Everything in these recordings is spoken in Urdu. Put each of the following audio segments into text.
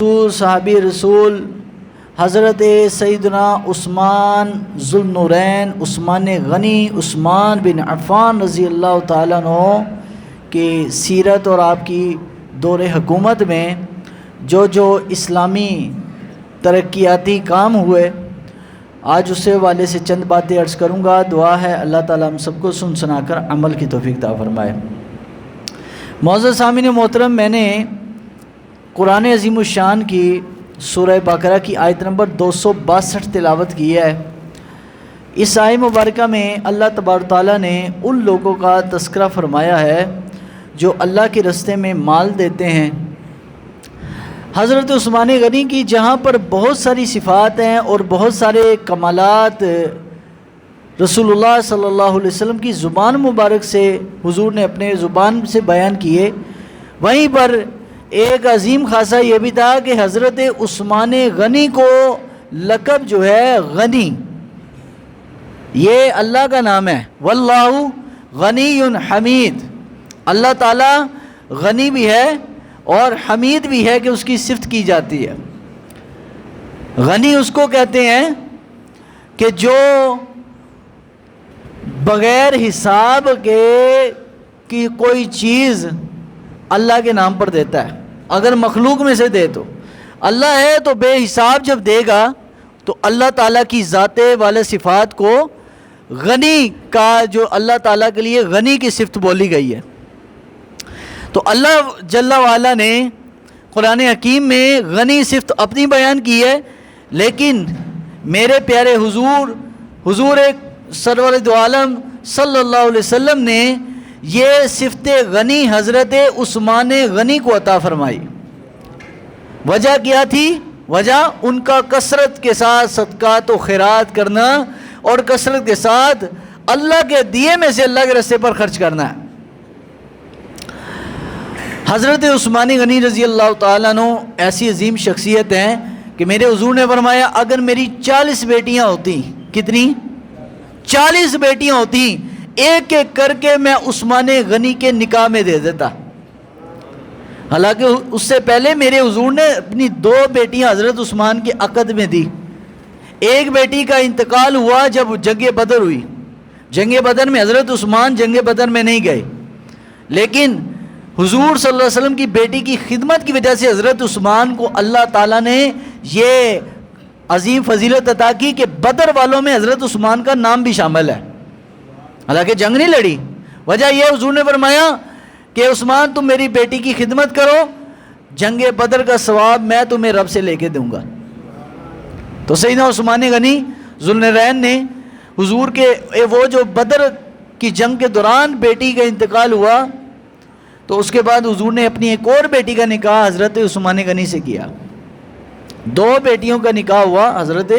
صحابی رسول حضرت سیدنا عثمان ذوالنورین عثمان غنی عثمان بن عفان رضی اللہ تعالیٰ عنہ کی سیرت اور آپ کی دور حکومت میں جو اسلامی ترقیاتی کام ہوئے، آج اس حوالے سے چند باتیں عرض کروں گا۔ دعا ہے اللہ تعالیٰ ہم سب کو سن سنا کر عمل کی توفیق عطا فرمائے۔ معزز سامعین محترم، میں نے قرآن عظیم الشان کی سورہ بقرہ کی آیت نمبر 262 تلاوت کی ہے۔ اس آیت مبارکہ میں اللہ تبارک تعالیٰ نے ان لوگوں کا تذکرہ فرمایا ہے جو اللہ کے راستے میں مال دیتے ہیں۔ حضرت عثمان غنی کی جہاں پر بہت ساری صفات ہیں اور بہت سارے کمالات رسول اللہ صلی اللہ علیہ وسلم کی زبان مبارک سے حضور نے اپنے زبان سے بیان کیے، وہیں پر ایک عظیم خاصہ یہ بھی تھا کہ حضرت عثمان غنی کو لقب جو ہے غنی، یہ اللہ کا نام ہے۔ واللہ غنی حمید، اللہ تعالیٰ غنی بھی ہے اور حمید بھی ہے کہ اس کی صفت کی جاتی ہے۔ غنی اس کو کہتے ہیں کہ جو بغیر حساب کے کی کوئی چیز اللہ کے نام پر دیتا ہے۔ اگر مخلوق میں سے دے تو اللہ ہے، تو بے حساب جب دے گا تو اللہ تعالیٰ کی ذات والے صفات کو غنی کا، جو اللہ تعالیٰ کے لیے غنی کی صفت بولی گئی ہے۔ تو اللہ جل وعلا نے قرآن حکیم میں غنی صفت اپنی بیان کی ہے، لیکن میرے پیارے حضور سرور دو عالم صلی اللہ علیہ وسلم نے یہ صفت غنی حضرت عثمان غنی کو عطا فرمائی۔ وجہ کیا تھی؟ وجہ ان کا کثرت کے ساتھ صدقات و خیرات کرنا اور کثرت کے ساتھ اللہ کے دیے میں سے اللہ کے راستے پر خرچ کرنا ہے۔ حضرت عثمان غنی رضی اللہ تعالیٰ عنہ ایسی عظیم شخصیت ہیں کہ میرے حضور نے فرمایا اگر میری 40 بیٹیاں ہوتی، کتنی؟ 40 بیٹیاں ہوتی، ایک ایک کر کے میں عثمان غنی کے نکاح میں دے دیتا۔ حالانکہ اس سے پہلے میرے حضور نے اپنی 2 بیٹیاں حضرت عثمان کے عقد میں دی۔ ایک بیٹی کا انتقال ہوا جب جنگ بدر ہوئی۔ جنگ بدر میں حضرت عثمان جنگ بدر میں نہیں گئے، لیکن حضور صلی اللہ علیہ وسلم کی بیٹی کی خدمت کی وجہ سے حضرت عثمان کو اللہ تعالیٰ نے یہ عظیم فضیلت عطا کی کہ بدر والوں میں حضرت عثمان کا نام بھی شامل ہے، حالانکہ جنگ نہیں لڑی۔ وجہ یہ حضور نے فرمایا کہ عثمان تم میری بیٹی کی خدمت کرو، جنگ بدر کا ثواب میں تمہیں رب سے لے کے دوں گا۔ تو سیدنا عثمان غنی ذوالنورین نے حضور کے وہ جو بدر کی جنگ کے دوران بیٹی کا انتقال ہوا، تو اس کے بعد حضور نے اپنی ایک اور بیٹی کا نکاح حضرت عثمان غنی سے کیا۔ 2 بیٹیوں کا نکاح ہوا حضرت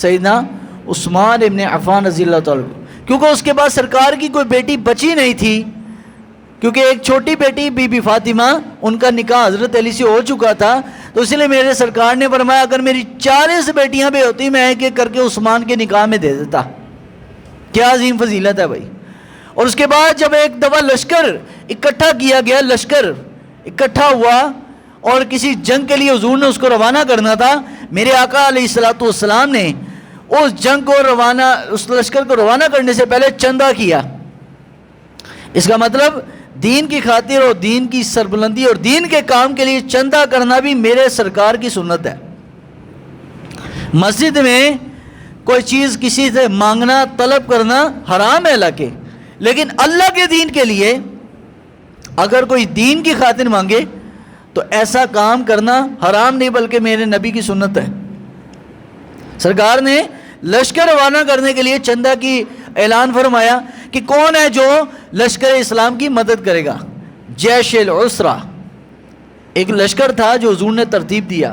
سیدنا عثمان ابن عفان رضی اللہ تعالیٰ، کیونکہ اس کے بعد سرکار کی کوئی بیٹی بچی نہیں تھی، کیونکہ ایک چھوٹی بیٹی بی بی فاطمہ ان کا نکاح حضرت علی سے ہو چکا تھا، تو اس لیے میرے سرکار نے فرمایا اگر میری 40 بیٹیاں بھی ہوتی میں ایک ایک کر کے عثمان کے نکاح میں دے دیتا۔ کیا عظیم فضیلت ہے بھائی۔ اور اس کے بعد جب ایک دفعہ لشکر اکٹھا کیا گیا، لشکر اکٹھا ہوا اور کسی جنگ کے لیے حضور نے اس کو روانہ کرنا تھا، میرے آقا علیہ الصلوۃ والسلام نے اس جنگ کو اس لشکر کو روانہ کرنے سے پہلے چندہ کیا۔ اس کا مطلب دین کی خاطر اور دین کی سربلندی اور دین کے کام کے لیے چندہ کرنا بھی میرے سرکار کی سنت ہے۔ مسجد میں کوئی چیز کسی سے مانگنا، طلب کرنا حرام ہے حالانکہ، لیکن اللہ کے دین کے لیے اگر کوئی دین کی خاطر مانگے تو ایسا کام کرنا حرام نہیں بلکہ میرے نبی کی سنت ہے۔ سرکار نے لشکر روانہ کرنے کے لیے چندہ کی اعلان فرمایا کہ کون ہے جو لشکر اسلام کی مدد کرے گا۔ جیش العسرہ ایک لشکر تھا جو حضور نے ترتیب دیا۔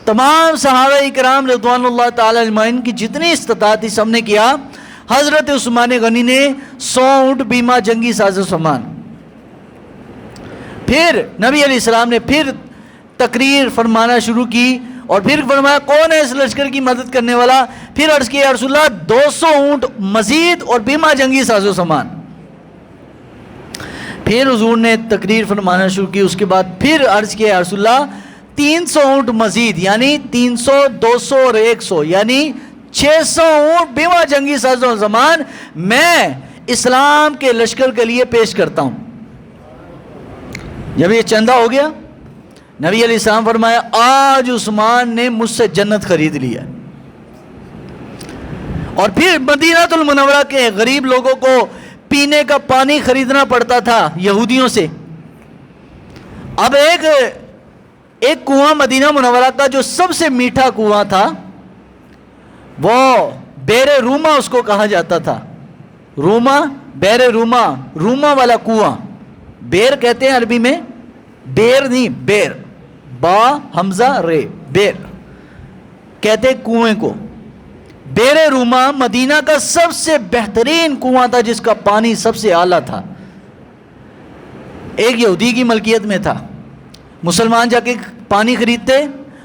تمام صحابہ اکرام رضوان اللہ تعالی اجمعین کی جتنی استطاعت تھی سب نے کیا۔ حضرت عثمان غنی نے 100 اونٹ بیمہ جنگی ساز و سامان۔ پھر نبی علیہ السلام نے پھر تقریر فرمانا شروع کی اور پھر فرمایا کون ہے اس لشکر کی مدد کرنے والا؟ پھر عرض کیا یا رسول اللہ 200 اونٹ مزید اور بیمہ جنگی ساز و سامان۔ پھر حضور نے تقریر فرمانا شروع کی، اس کے بعد پھر عرض کیا یا رسول اللہ 300 اونٹ مزید، یعنی 300 200 اور 100 یعنی 600 اونٹ بیوہ جنگی ساز و زمان میں اسلام کے لشکر کے لیے پیش کرتا ہوں۔ جب یہ چندہ ہو گیا، نبی علیہ السلام فرمایا آج عثمان نے مجھ سے جنت خرید لیا۔ اور پھر مدینہ المنورہ کے غریب لوگوں کو پینے کا پانی خریدنا پڑتا تھا یہودیوں سے۔ اب ایک کنواں مدینہ منورہ کا جو سب سے میٹھا کنواں تھا وہ بیر روما اس کو کہا جاتا تھا۔ روما، بیر روما، روما والا کنواں، بیر کہتے ہیں عربی میں، بیر نہیں، بیر، با حمزہ رے، بیر کہتے کنویں کو۔ بیر روما مدینہ کا سب سے بہترین کنواں تھا جس کا پانی سب سے اعلیٰ تھا، ایک یہودی کی ملکیت میں تھا۔ مسلمان جا کے پانی خریدتے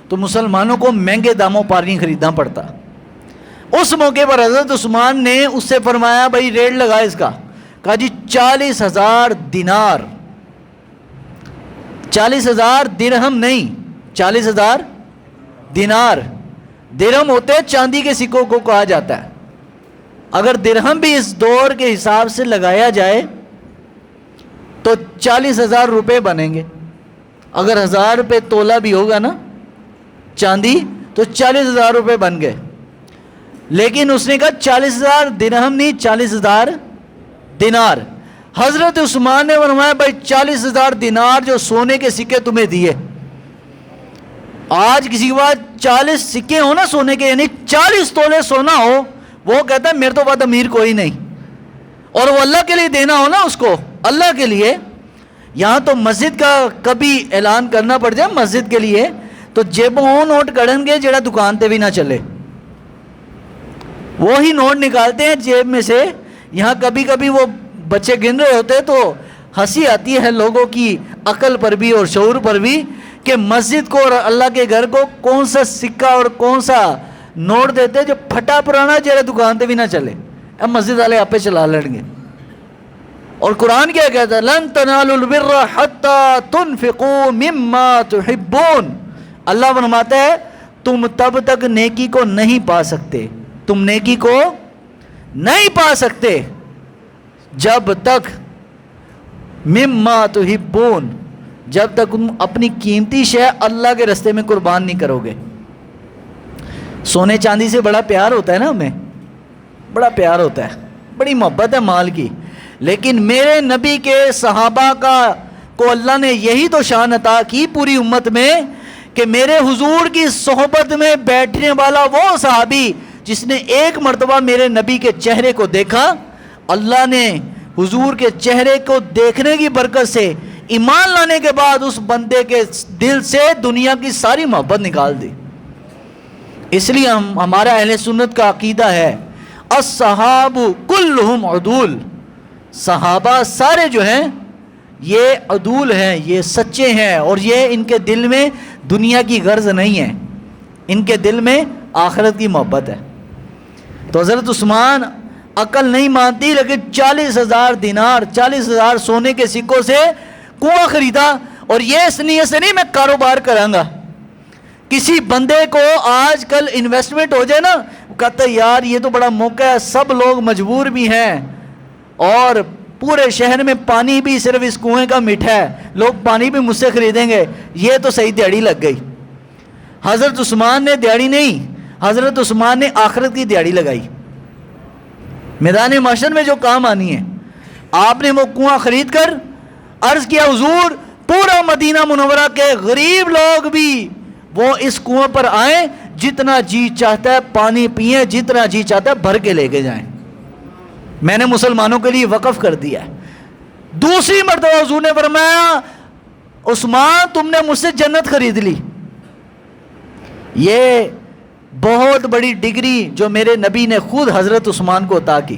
تو مسلمانوں کو مہنگے داموں پانی خریدنا پڑتا۔ اس موقع پر حضرت عثمان نے اس سے فرمایا بھائی ریٹ لگا اس کا، کہا جی 40,000 دینار، 40,000 درہم نہیں، 40,000 دینار۔ درہم ہوتے چاندی کے سکوں کو کہا جاتا ہے، اگر درہم بھی اس دور کے حساب سے لگایا جائے تو 40,000 روپے بنیں گے۔ اگر 1000 روپے تولہ بھی ہوگا نا چاندی تو 40,000 روپے بن گئے۔ لیکن اس نے کہا 40,000 درہم نہیں، 40,000 دینار۔ حضرت عثمان نے فرمایا بھائی 40,000 دینار جو سونے کے سکے تمہیں دیے، آج کسی کے پاس 40 سکے ہو نا سونے کے، یعنی 40 تولے سونا ہو، وہ کہتا ہے میرے تو بعد امیر کوئی نہیں، اور وہ اللہ کے لیے دینا ہو نا اس کو، اللہ کے لیے۔ یہاں تو مسجد کا کبھی اعلان کرنا پڑ جائے مسجد کے لیے تو جیبوں نوٹ کڑن گے جڑا دکان تے بھی نہ چلے، وہی نوٹ نکالتے ہیں جیب میں سے۔ یہاں کبھی کبھی وہ بچے گن رہے ہوتے تو ہنسی آتی ہے لوگوں کی عقل پر بھی اور شعور پر بھی کہ مسجد کو اور اللہ کے گھر کو کون سا سکہ اور کون سا نوٹ دیتے جو پھٹا پرانا جڑا دکان تے بھی نہ چلے، اب مسجد والے آپ پہ چلا لڑیں گے۔ اور قرآن کیا کہتا ہے لن تنالوا البر حتی تنفقوا مما تحبون، اللہ فرماتا ہے تم تب تک نیکی کو نہیں پا سکتے، تم نیکی کو نہیں پا سکتے جب تک مما تحبون، جب تک تم اپنی قیمتی شے اللہ کے راستے میں قربان نہیں کرو گے۔ سونے چاندی سے بڑا پیار ہوتا ہے نا، ہمیں بڑا پیار ہوتا ہے، بڑی محبت ہے مال کی، لیکن میرے نبی کے صحابہ کو اللہ نے یہی تو شان عطا کی پوری امت میں کہ میرے حضور کی صحبت میں بیٹھنے والا وہ صحابی جس نے ایک مرتبہ میرے نبی کے چہرے کو دیکھا، اللہ نے حضور کے چہرے کو دیکھنے کی برکت سے ایمان لانے کے بعد اس بندے کے دل سے دنیا کی ساری محبت نکال دی۔ اس لیے ہمارا اہل سنت کا عقیدہ ہے الصحاب کلہم عدول، صحابہ سارے جو ہیں یہ عدول ہیں، یہ سچے ہیں، اور یہ ان کے دل میں دنیا کی غرض نہیں ہے، ان کے دل میں آخرت کی محبت ہے۔ تو حضرت عثمان عقل نہیں مانتی لیکن 40,000 دینار، 40,000 سونے کے سکوں سے کنواں خریدا، اور یہ اس نیت سے نہیں میں کاروبار کروں گا۔ کسی بندے کو آج کل انویسٹمنٹ ہو جائے نا، کہتا ہے یار یہ تو بڑا موقع ہے، سب لوگ مجبور بھی ہیں اور پورے شہر میں پانی بھی صرف اس کنویں کا میٹھا ہے، لوگ پانی بھی مجھ سے خریدیں گے، یہ تو صحیح دیہڑی لگ گئی۔ حضرت عثمان نے دیہڑی نہیں، حضرت عثمان نے آخرت کی دیہڑی لگائی، میدان محشر میں جو کام آنی ہے۔ آپ نے وہ کنواں خرید کر عرض کیا حضور پورا مدینہ منورہ کے غریب لوگ بھی وہ اس کنویں پر آئیں، جتنا جی چاہتا ہے پانی پئیں، جتنا جی چاہتا ہے بھر کے لے کے جائیں، میں نے مسلمانوں کے لیے وقف کر دیا ہے۔ دوسری مرتبہ حضور نے فرمایا عثمان تم نے مجھ سے جنت خرید لی۔ یہ بہت بڑی ڈگری جو میرے نبی نے خود حضرت عثمان کو عطا کی،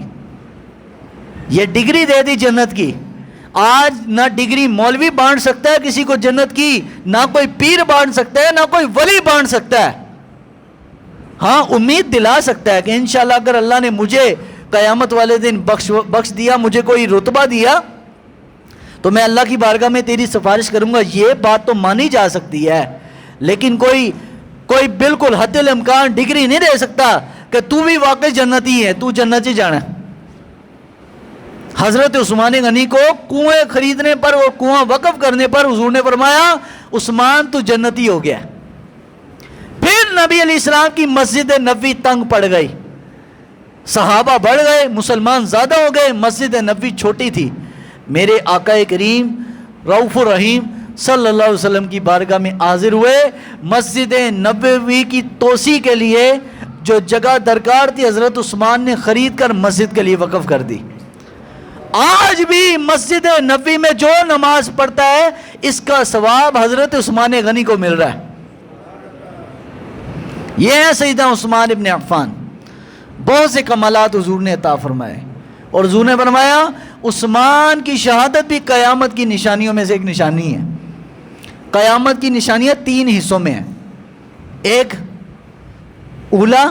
یہ ڈگری دے دی جنت کی۔ آج نہ ڈگری مولوی بانٹ سکتا ہے کسی کو جنت کی، نہ کوئی پیر بانٹ سکتا ہے، نہ کوئی ولی بانٹ سکتا ہے۔ ہاں امید دلا سکتا ہے کہ انشاءاللہ اگر اللہ نے مجھے قیامت والے دن بخش دیا، مجھے کوئی رتبہ دیا، تو میں اللہ کی بارگاہ میں تیری سفارش کروں گا، یہ بات تو مانی جا سکتی ہے، لیکن کوئی بالکل حد الامکان ڈگری نہیں دے سکتا کہ تو بھی واقعی جنتی ہے، تو جنت ہی جانا ہے۔ حضرت عثمان غنی کو کنویں خریدنے پر اور کنواں وقف کرنے پر حضور نے فرمایا عثمان تو جنتی ہو گیا۔ پھر نبی علیہ السلام کی مسجد نبوی تنگ پڑ گئی، صحابہ بڑھ گئے، مسلمان زیادہ ہو گئے، مسجد نبوی چھوٹی تھی۔ میرے آقا کریم رؤوف الرحیم صلی اللہ علیہ وسلم کی بارگاہ میں حاضر ہوئے، مسجد نبوی کی توسیع کے لیے جو جگہ درکار تھی حضرت عثمان نے خرید کر مسجد کے لیے وقف کر دی۔ آج بھی مسجد نبوی میں جو نماز پڑھتا ہے اس کا ثواب حضرت عثمان غنی کو مل رہا ہے۔ یہ ہے سیدنا عثمان ابن عفان، بہت سے کمالات حضور نے عطا فرمائے، اور حضور نے فرمایا عثمان کی شہادت بھی قیامت کی نشانیوں میں سے ایک نشانی ہے۔ قیامت کی نشانیاں 3 حصوں میں ہیں، ایک اولا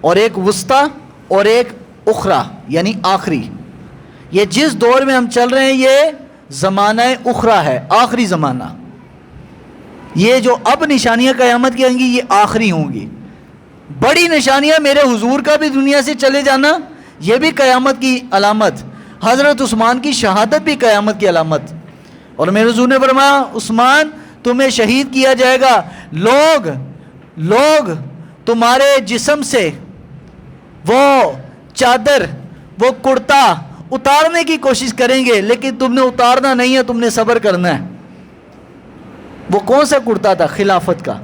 اور ایک وسطی اور ایک اخری یعنی آخری۔ یہ جس دور میں ہم چل رہے ہیں یہ زمانہ اخری ہے، آخری زمانہ۔ یہ جو اب نشانیاں قیامت کی آئیں گی یہ آخری ہوں گی۔ بڑی نشانیاں میرے حضور کا بھی دنیا سے چلے جانا، یہ بھی قیامت کی علامت، حضرت عثمان کی شہادت بھی قیامت کی علامت۔ اور میرے حضور نے فرمایا عثمان تمہیں شہید کیا جائے گا، لوگ تمہارے جسم سے وہ چادر وہ کرتا اتارنے کی کوشش کریں گے، لیکن تم نے اتارنا نہیں ہے، تم نے صبر کرنا ہے۔ وہ کون سا کرتا تھا؟ خلافت کا۔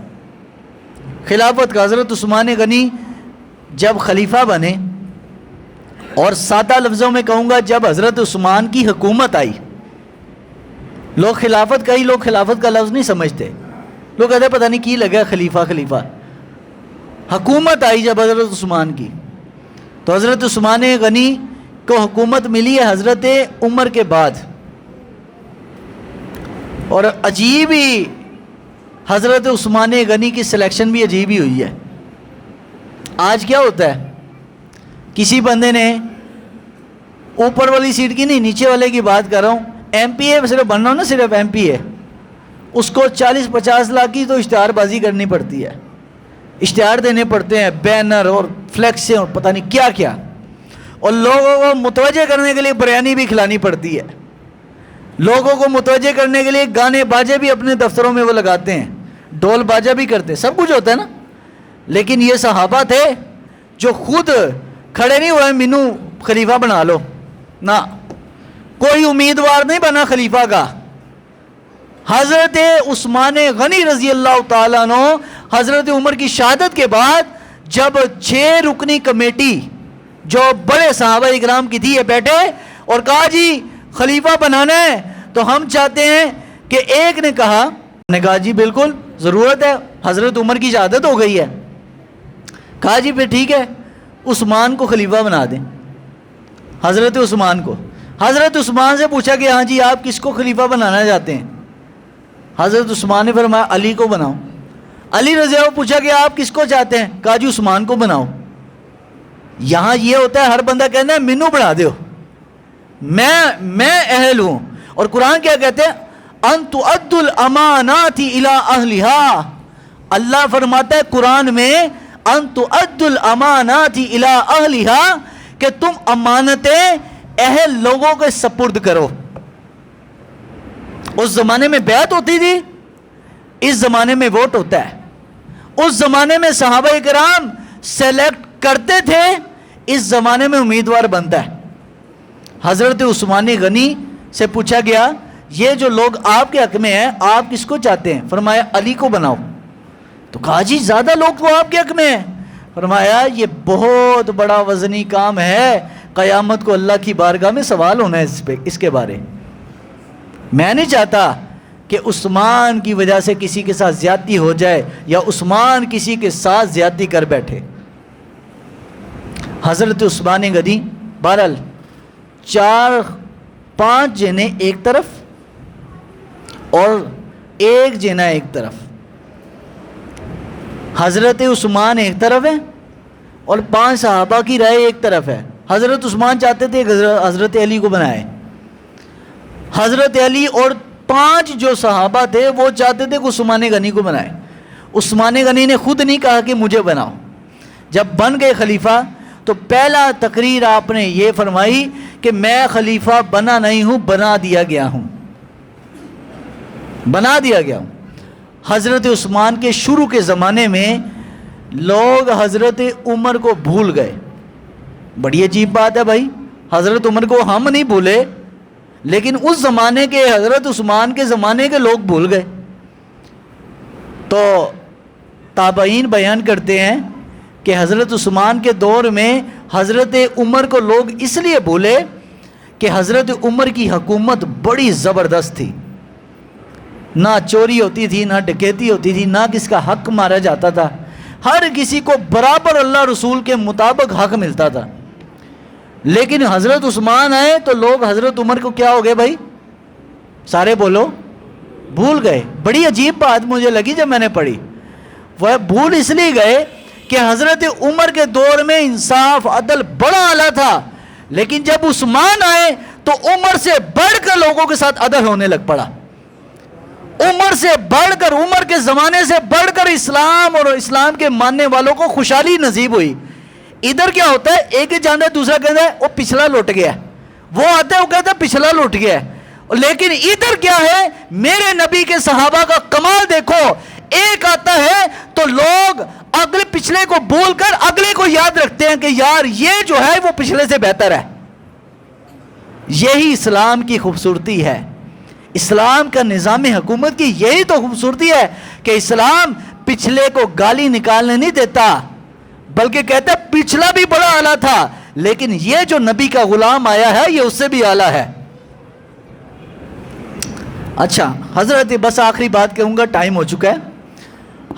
حضرت عثمان غنی جب خلیفہ بنے، اور سادہ لفظوں میں کہوں گا جب حضرت عثمان کی حکومت آئی، لوگ خلافت کا لفظ نہیں سمجھتے، لوگ کہتے پتہ نہیں کی لگا خلیفہ۔ حکومت آئی جب حضرت عثمان کی، تو حضرت عثمان غنی کو حکومت ملی ہے حضرت عمر کے بعد، اور عجیب ہی حضرت عثمان غنی کی سلیکشن بھی عجیب ہی ہوئی ہے۔ آج کیا ہوتا ہے، کسی بندے نے اوپر والی سیٹ کی نہیں نیچے والے کی بات کر رہا ہوں، ایم پی اے صرف بننا ہو نا، صرف ایم پی اے، اس کو 40-50 لاکھ کی تو اشتہار بازی کرنی پڑتی ہے، اشتہار دینے پڑتے ہیں، بینر اور فلیکسیں اور پتہ نہیں کیا کیا، اور لوگوں کو متوجہ کرنے کے لیے بریانی بھی کھلانی پڑتی ہے، لوگوں کو متوجہ کرنے کے لیے گانے باجے بھی اپنے دفتروں میں وہ لگاتے ہیں، ڈھول باجا بھی کرتے ہیں، سب کچھ ہوتا ہے نا۔ لیکن یہ صحابہ تھے جو خود کھڑے نہیں ہوئے مینو خلیفہ بنا لو، نہ کوئی امیدوار نہیں بنا خلیفہ کا۔ حضرت عثمان غنی رضی اللہ تعالیٰ عنہ حضرت عمر کی شہادت کے بعد جب 6 رکنی کمیٹی جو بڑے صحابہ اکرام کی تھی یہ بیٹھے اور کہا جی خلیفہ بنانا ہے تو ہم چاہتے ہیں کہ ایک نے کہا جی بالکل ضرورت ہے، حضرت عمر کی شہادت ہو گئی ہے، کہا جی پھر ٹھیک ہے عثمان کو خلیفہ بنا دیں۔ حضرت عثمان سے پوچھا کہ ہاں جی آپ کس کو خلیفہ بنانا چاہتے ہیں؟ حضرت عثمان نے فرمایا علی کو بناؤ۔ علی رضی اللہ عنہ پوچھا کہ آپ کس کو چاہتے ہیں؟ کہا جی عثمان کو بناؤ۔ یہاں یہ ہوتا ہے ہر بندہ کہنا ہے مینو بنا دیو، میں اہل ہوں، اور قرآن کیا کہتے ہیں ان تؤدوا الامانات الی اہلھا، اللہ فرماتا ہے قرآن میں ان تؤدوا الامانات الی اہلھا کہ تم امانتیں اہل لوگوں کے سپرد کرو۔ اس زمانے میں بیعت ہوتی تھی، اس زمانے میں ووٹ ہوتا ہے، اس زمانے میں صحابہ کرام سیلیکٹ کرتے تھے، اس زمانے میں امیدوار بنتا ہے۔ حضرت عثمان غنی سے پوچھا گیا یہ جو لوگ آپ کے حق میں ہیں آپ کس کو چاہتے ہیں؟ فرمایا علی کو بناؤ۔ تو کہا جی زیادہ لوگ تو آپ کے حق میں ہیں۔ فرمایا یہ بہت بڑا وزنی کام ہے، قیامت کو اللہ کی بارگاہ میں سوال ہونا ہے اس کے بارے۔ میں نہیں چاہتا کہ عثمان کی وجہ سے کسی کے ساتھ زیادتی ہو جائے یا عثمان کسی کے ساتھ زیادتی کر بیٹھے۔ حضرت عثمان غنی بہرحال 4-5 جنے ایک طرف اور 1 جنا ایک طرف، حضرت عثمان ایک طرف ہے اور 5 صحابہ کی رائے ایک طرف ہے۔ حضرت عثمان چاہتے تھے حضرت علی کو بنائے، حضرت علی اور 5 جو صحابہ تھے وہ چاہتے تھے کہ عثمان غنی کو بنائے. عثمان غنی نے خود نہیں کہا کہ مجھے بناؤ. جب بن گئے خلیفہ تو پہلا تقریر آپ نے یہ فرمائی کہ میں خلیفہ بنا نہیں ہوں، بنا دیا گیا ہوں، بنا دیا گیا ہوں. حضرت عثمان کے شروع کے زمانے میں لوگ حضرت عمر کو بھول گئے. بڑی عجیب بات ہے بھائی، حضرت عمر کو ہم نہیں بھولے لیکن اس زمانے کے حضرت عثمان کے زمانے کے لوگ بھول گئے. تو تابعین بیان کرتے ہیں کہ حضرت عثمان کے دور میں حضرت عمر کو لوگ اس لیے بھولے کہ حضرت عمر کی حکومت بڑی زبردست تھی. نہ چوری ہوتی تھی، نہ ڈکیتی ہوتی تھی، نہ کس کا حق مارا جاتا تھا، ہر کسی کو برابر اللہ رسول کے مطابق حق ملتا تھا. لیکن حضرت عثمان آئے تو لوگ حضرت عمر کو کیا ہو گئے بھائی؟ سارے بولو، بھول گئے. بڑی عجیب بات مجھے لگی جب میں نے پڑھی. وہ بھول اس لیے گئے کہ حضرت عمر کے دور میں انصاف عدل بڑا اعلیٰ تھا، لیکن جب عثمان آئے تو عمر سے بڑھ کر لوگوں کے ساتھ عدل ہونے لگ پڑا. عمر سے بڑھ کر، عمر کے زمانے سے بڑھ کر اسلام اور اسلام کے ماننے والوں کو خوشحالی نصیب ہوئی. ادھر کیا ہوتا ہے، ایک ہی جانتا ہے، دوسرا کہتا ہے وہ پچھلا لوٹ گیا، وہ آتا ہے وہ کہتا ہے پچھلا لوٹ گیا. لیکن ادھر کیا ہے، میرے نبی کے صحابہ کا کمال دیکھو، ایک آتا ہے تو لوگ اگلے پچھلے کو بول کر اگلے کو یاد رکھتے ہیں کہ یار یہ جو ہے وہ پچھلے سے بہتر ہے. یہی اسلام کی خوبصورتی ہے، اسلام کا نظام حکومت کی یہی تو خوبصورتی ہے کہ اسلام پچھلے کو گالی نکالنے نہیں دیتا، بلکہ کہتا ہے پچھلا بھی بڑا اعلیٰ تھا لیکن یہ جو نبی کا غلام آیا ہے یہ اس سے بھی اعلیٰ ہے. اچھا حضرت، بس آخری بات کہوں گا، ٹائم ہو چکا ہے.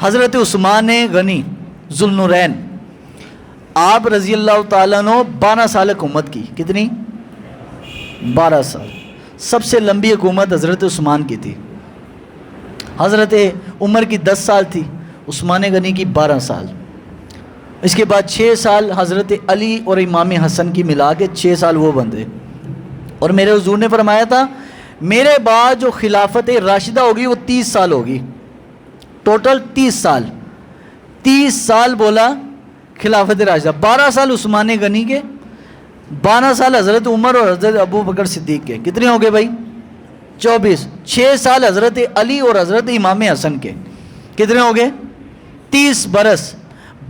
حضرت عثمان غنی ذوالنورین، آپ رضی اللہ تعالیٰ عنہ 12 سال حکومت کی. کتنی؟ 12 سال. سب سے لمبی حکومت حضرت عثمان کی تھی. حضرت عمر کی 10 سال تھی، عثمان غنی کی 12 سال. اس کے بعد 6 سال حضرت علی اور امام حسن کی ملا کے 6 سال وہ بندے. اور میرے حضور نے فرمایا تھا میرے بعد جو خلافت راشدہ ہوگی وہ 30 سال ہوگی. ٹوٹل 30 سال، 30 سال بولا خلافت راشدہ. 12 سال عثمان غنی کے، 12 سال حضرت عمر اور حضرت ابو بکر صدیق کے. کتنے ہو گئے بھائی؟ 24. 6 سال حضرت علی اور حضرت امام حسن کے. کتنے ہو گئے؟ 30 برس.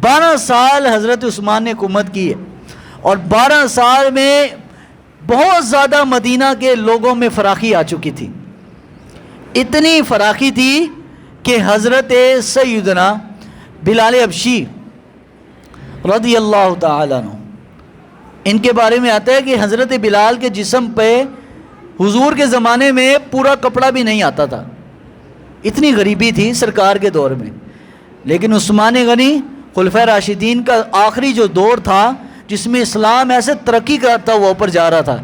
12 سال حضرت عثمان نے حکومت کی ہے، اور 12 سال میں بہت زیادہ مدینہ کے لوگوں میں فراخی آ چکی تھی. اتنی فراخی تھی کہ حضرت سیدنا بلال حبشی رضی اللہ تعالیٰ عنہ، ان کے بارے میں آتا ہے کہ حضرت بلال کے جسم پہ حضور کے زمانے میں پورا کپڑا بھی نہیں آتا تھا، اتنی غریبی تھی سرکار کے دور میں. لیکن عثمان غنی خلفۂ راشدین کا آخری جو دور تھا جس میں اسلام ایسے ترقی کرتا ہوا اوپر جا رہا تھا،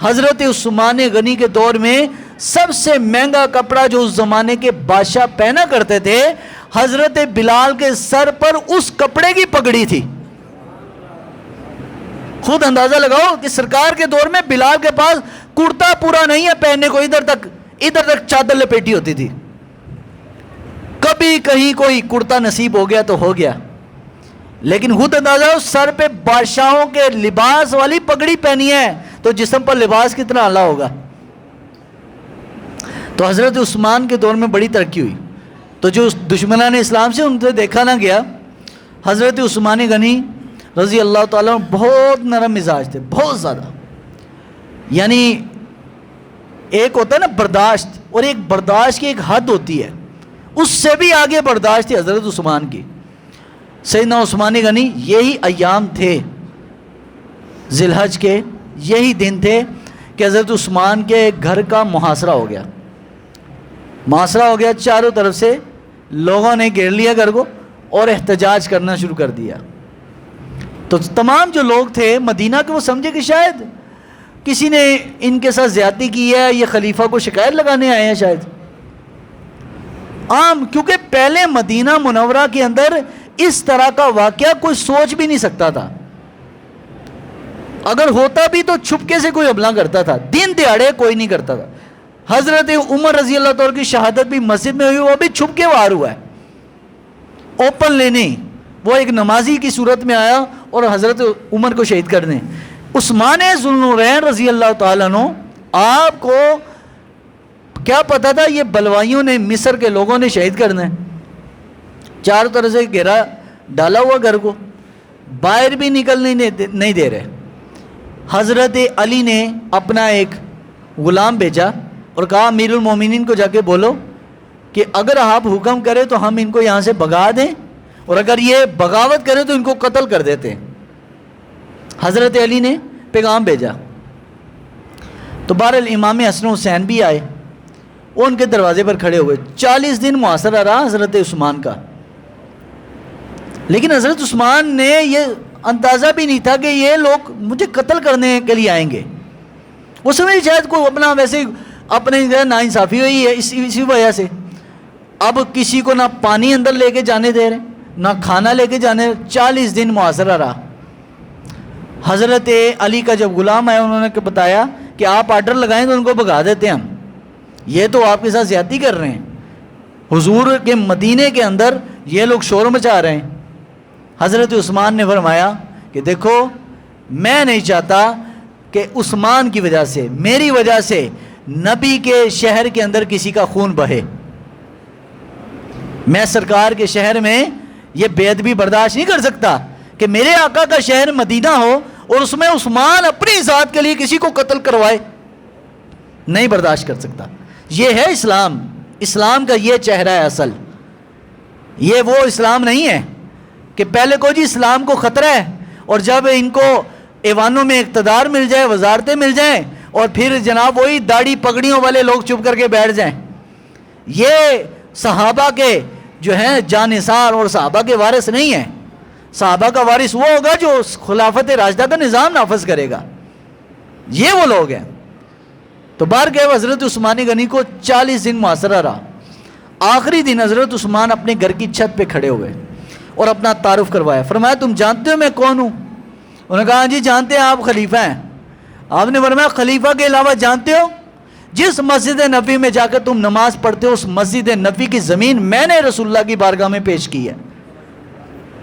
حضرت عثمان غنی کے دور میں سب سے مہنگا کپڑا جو اس زمانے کے بادشاہ پہنا کرتے تھے، حضرت بلال کے سر پر اس کپڑے کی پگڑی تھی. خود اندازہ لگاؤ کہ سرکار کے دور میں بلال کے پاس کرتا پورا نہیں ہے پہننے کو، ادھر تک چادر لپیٹی ہوتی تھی. کبھی کہیں کوئی کرتا نصیب ہو گیا تو ہو گیا، لیکن خود اندازہ سر پہ بادشاہوں کے لباس والی پگڑی پہنی ہے تو جسم پر لباس کتنا اعلیٰ ہوگا. تو حضرت عثمان کے دور میں بڑی ترقی ہوئی. تو جو دشمنان اسلام سے ان سے دیکھا نہ گیا. حضرت عثمان غنی رضی اللہ تعالیٰ بہت نرم مزاج تھے، بہت زیادہ. یعنی ایک ہوتا ہے نا برداشت، اور ایک برداشت کی ایک حد ہوتی ہے، اس سے بھی آگے برداشت تھی حضرت عثمان کی. سیدنا عثمان غنی، یہی ایام تھے ذی الحج کے، یہی دن تھے کہ حضرت عثمان کے گھر کا محاصرہ ہو گیا. محاصرہ ہو گیا، چاروں طرف سے لوگوں نے گھیر لیا گھر کو اور احتجاج کرنا شروع کر دیا. تو تمام جو لوگ تھے مدینہ کے وہ سمجھے کہ شاید کسی نے ان کے ساتھ زیادتی کی ہے، یہ خلیفہ کو شکایت لگانے آئے ہیں شاید. عام، کیونکہ پہلے مدینہ منورہ کے اندر اس طرح کا واقعہ کوئی سوچ بھی نہیں سکتا تھا. اگر ہوتا بھی تو چھپکے سے کوئی حملہ کرتا تھا، دن دہاڑے کوئی نہیں کرتا تھا. حضرت عمر رضی اللہ تعالیٰ کی شہادت بھی مسجد میں ہوئی, وہ بھی چھپ کے وار ہوا ہے, اوپن لینے. وہ ایک نمازی کی صورت میں آیا اور حضرت عمر کو شہید کر دیں. عثمان ذوالنورین رضی اللہ تعالیٰ عنہ, آپ کو کیا پتا تھا یہ بلوائیوں نے, مصر کے لوگوں نے شہید کرنا ہے. چاروں طرف سے گھیرا ڈالا ہوا گھر کو, باہر بھی نکلنے نہیں دے رہے. حضرت علی نے اپنا ایک غلام بھیجا اور کہا امیر المومنین کو جا کے بولو کہ اگر آپ حکم کریں تو ہم ان کو یہاں سے بھگا دیں, اور اگر یہ بغاوت کریں تو ان کو قتل کر دیتے. حضرت علی نے پیغام بھیجا. تو بہرحال امام حسن حسین بھی آئے, وہ ان کے دروازے پر کھڑے ہوئے. 40 دن محاصرہ رہا حضرت عثمان کا, لیکن حضرت عثمان نے یہ اندازہ بھی نہیں تھا کہ یہ لوگ مجھے قتل کرنے کے لیے آئیں گے. اس میں شاید کوئی اپنا ویسے اپنے ناانصافی ہوئی ہے اسی وجہ سے. اب کسی کو نہ پانی اندر لے کے جانے دے رہے, نہ کھانا لے کے جانے. 40 دن محاصرہ رہا. حضرت علی کا جب غلام آیا, انہوں نے بتایا کہ آپ آرڈر لگائیں تو ان کو بھگا دیتے ہیں ہم, یہ تو آپ کے ساتھ زیادتی کر رہے ہیں, حضور کے مدینے کے اندر یہ لوگ شور مچا رہے ہیں. حضرت عثمان نے فرمایا کہ دیکھو میں نہیں چاہتا کہ عثمان کی وجہ سے, میری وجہ سے نبی کے شہر کے اندر کسی کا خون بہے. میں سرکار کے شہر میں یہ بے ادبی برداشت نہیں کر سکتا کہ میرے آقا کا شہر مدینہ ہو اور اس میں عثمان اپنی ذات کے لیے کسی کو قتل کروائے. نہیں برداشت کر سکتا. یہ ہے اسلام. اسلام کا یہ چہرہ ہے اصل. یہ وہ اسلام نہیں ہے کہ پہلے کو جی اسلام کو خطرہ ہے, اور جب ان کو ایوانوں میں اقتدار مل جائے, وزارتیں مل جائیں, اور پھر جناب وہی داڑھی پگڑیوں والے لوگ چپ کر کے بیٹھ جائیں. یہ صحابہ کے جو ہیں جانثار اور صحابہ کے وارث نہیں ہیں. صحابہ کا وارث وہ ہوگا جو خلافت راشدہ کا نظام نافذ کرے گا. یہ وہ لوگ ہیں. تو بار گئے حضرت عثمان غنی کو 40 دن محاصرہ رہا. آخری دن حضرت عثمان اپنے گھر کی چھت پہ کھڑے ہوئے اور اپنا تعارف کروایا. فرمایا تم جانتے ہو میں کون ہوں؟ انہوں نے کہا جی جانتے ہیں, آپ خلیفہ ہیں. آپ نے فرمایا خلیفہ کے علاوہ جانتے ہو جس مسجد نبوی میں جا کر تم نماز پڑھتے ہو اس مسجد نبوی کی زمین میں نے رسول اللہ کی بارگاہ میں پیش کی ہے.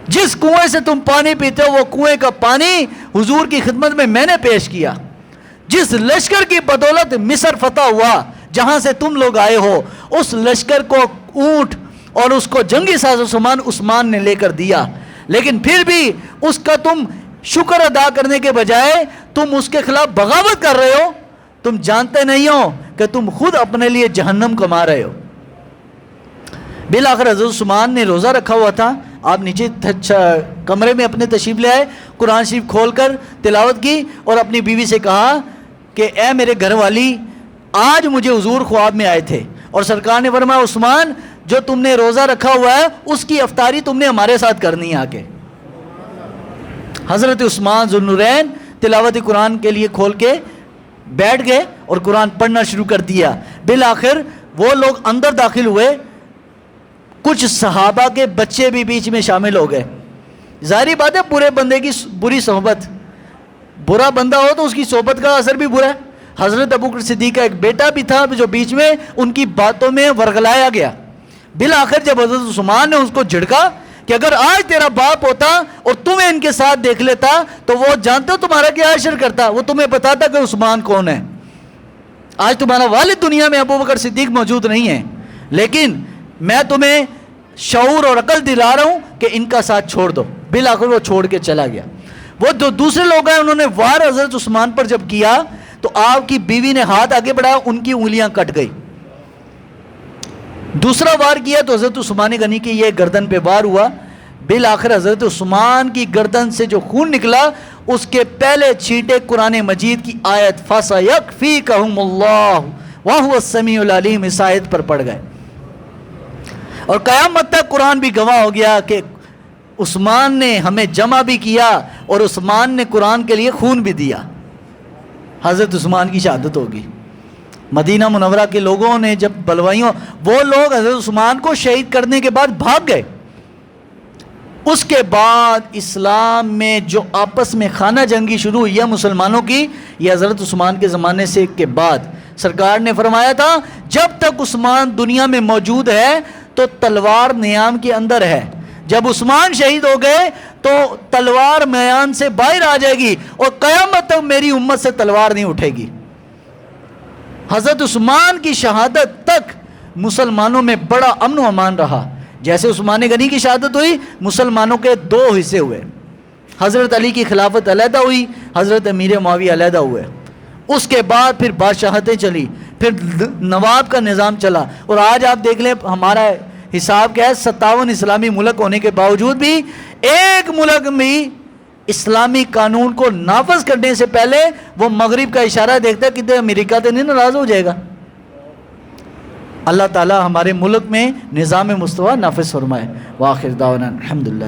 جس کنویں سے تم پانی پیتے ہو وہ کنویں کا پانی حضور کی خدمت میں نے پیش کیا. جس لشکر کی بدولت مصر فتح ہوا جہاں سے تم لوگ آئے ہو, اس لشکر کو اونٹ اور اس کو جنگی ساز و سامان عثمان نے لے کر دیا, لیکن پھر بھی اس کا تم شکر ادا کرنے کے بجائے تم اس کے خلاف بغاوت کر رہے ہو. تم جانتے نہیں ہو کہ تم خود اپنے لیے جہنم کما رہے ہو. بالآخر حضرت عثمان نے روزہ رکھا ہوا تھا. آپ نیچے کمرے میں اپنے تشریف لے آئے, قرآن شریف کھول کر تلاوت کی اور اپنی بیوی سے کہا کہ اے میرے گھر والی, آج مجھے حضور خواب میں آئے تھے اور سرکار نے فرمایا عثمان جو تم نے روزہ رکھا ہوا ہے اس کی افطاری تم نے ہمارے ساتھ کرنی ہے آ کے. حضرت عثمان ذوالنورین تلاوت قرآن کے لیے کھول کے بیٹھ گئے اور قرآن پڑھنا شروع کر دیا. بالآخر وہ لوگ اندر داخل ہوئے, کچھ صحابہ کے بچے بھی بیچ میں شامل ہو گئے. ظاہری بات ہے برے بندے کی بری صحبت, برا بندہ ہو تو اس کی صحبت کا اثر بھی برا ہے. حضرت ابوبکر صدیق کا ایک بیٹا بھی تھا جو بیچ میں ان کی باتوں میں ورغلایا گیا. بالآخر جب حضرت عثمان نے اس کو جھڑکا کہ اگر آج تیرا باپ ہوتا اور تمہیں ان کے ساتھ دیکھ لیتا تو وہ جانتے ہو تمہارا کیا حشر کرتا, وہ تمہیں بتاتا کہ عثمان کون ہے. آج تمہارا والد دنیا میں ابوبکر صدیق موجود نہیں ہے, لیکن میں تمہیں شعور اور عقل دلا رہا ہوں کہ ان کا ساتھ چھوڑ دو. بالآخر وہ چھوڑ کے چلا گیا. وہ جو دوسرے لوگ ہیں انہوں نے وار حضرت عثمان پر جب کیا تو آپ کی بیوی نے ہاتھ آگے بڑھایا, ان کی انگلیاں کٹ گئی. دوسرا وار کیا تو حضرت عثمان غنی کی یہ گردن پہ وار ہوا. بالآخر حضرت عثمان کی گردن سے جو خون نکلا اس کے پہلے چھینٹے قرآن مجید کی آیت فَسَيَكْفِيكَهُمُ اللَّهُ وَهُوَ السَّمِيعُ الْعَلِيمُ اس آیت پر پڑ گئے. اور قیامت تک قرآن بھی گواہ ہو گیا کہ عثمان نے ہمیں جمع بھی کیا اور عثمان نے قرآن کے لیے خون بھی دیا. حضرت عثمان کی شہادت ہوگی. مدینہ منورہ کے لوگوں نے جب بلوائیوں, وہ لوگ حضرت عثمان کو شہید کرنے کے بعد بھاگ گئے. اس کے بعد اسلام میں جو آپس میں خانہ جنگی شروع ہوئی ہے مسلمانوں کی, یہ حضرت عثمان کے زمانے سے کے بعد سرکار نے فرمایا تھا جب تک عثمان دنیا میں موجود ہے تو تلوار نیام کے اندر ہے، جب عثمان شہید ہو گئے تو تلوار میان سے باہر آ جائے گی اور قیامت تک میری امت سے تلوار نہیں اٹھے گی۔ حضرت عثمان کی شہادت تک مسلمانوں میں بڑا امن و امان رہا۔ جیسے عثمان غنی کی شہادت ہوئی، مسلمانوں کے دو حصے ہوئے، حضرت علی کی خلافت علیحدہ ہوئی، حضرت امیر معاویہ علیحدہ ہوئے، اس کے بعد پھر بادشاہتیں چلی، پھر نواب کا نظام چلا، اور آج آپ دیکھ لیں ہمارا حساب کیا ہے، 57 اسلامی ملک ہونے کے باوجود بھی ایک ملک بھی اسلامی قانون کو نافذ کرنے سے پہلے وہ مغرب کا اشارہ دیکھتا ہے کہ امریکہ تو نہیں ناراض ہو جائے گا۔ اللہ تعالی ہمارے ملک میں نظام مصطفیٰ نافذ فرمائے۔ وآخر دعوانا الحمدللہ۔